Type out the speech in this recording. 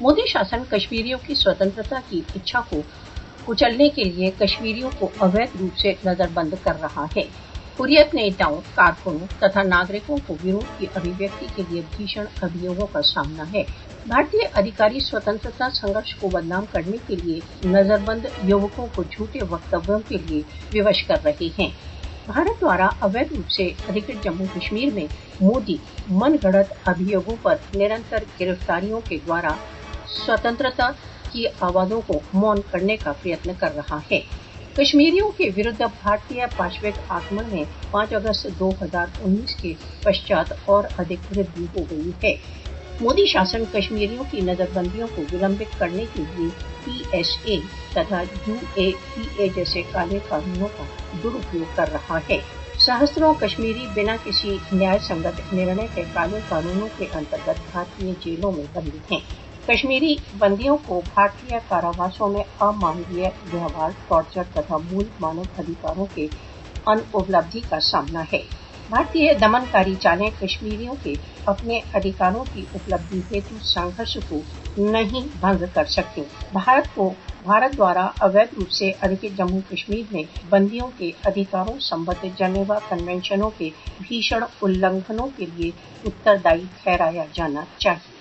मोदी शासन कश्मीरियों की स्वतंत्रता की इच्छा को कुचलने के लिए कश्मीरियों को अवैध रूप से नजरबंद कर रहा है। हुर्रियत नेताओं, कारकुनों तथा नागरिकों को विरोध की अभिव्यक्ति के लिए भीषण अभियोगों का सामना है। भारतीय अधिकारी स्वतंत्रता संघर्ष को बदनाम करने के लिए नजरबंद युवकों को झूठे वक्तव्यों के लिए विवश कर रहे हैं। भारत द्वारा अवैध रूप से अधिकृत जम्मू कश्मीर में मोदी मनगढ़ंत अभियोगों पर निरंतर गिरफ्तारियों के द्वारा स्वतंत्रता की आवाजों को मौन करने का प्रयत्न कर रहा है। कश्मीरियों के विरुद्ध भारतीय पाशविक आक्रमण में 5 अगस्त 2019 के पश्चात और अधिक वृद्धि हो गई है। मोदी शासन कश्मीरियों की नजरबंदियों को विलंबित करने के लिए PSA तथा UAPA जैसे काले कानूनों का दुरुपयोग कर रहा है। सहस्त्रों कश्मीरी बिना किसी न्याय संगत निर्णय के काले कानूनों के अंतर्गत भारतीय जेलों में बंदी हैं। कश्मीरी बंदियों को भारतीय कारावासों में अमानवीय व्यवहार, टॉर्चर तथा मूल मानव अधिकारों के अनुपलब्धि का सामना है। भारतीय दमनकारी चालें कश्मीरियों के अपने अधिकारों की उपलब्धि हेतु संघर्ष को नहीं भंग कर सकती। भारत द्वारा अवैध रूप से अधिकृत जम्मू कश्मीर में बंदियों के अधिकारों संबंधित जेनेवा कन्वेंशनों के भीषण उल्लंघनों के लिए उत्तरदायी ठहराया जाना चाहिए।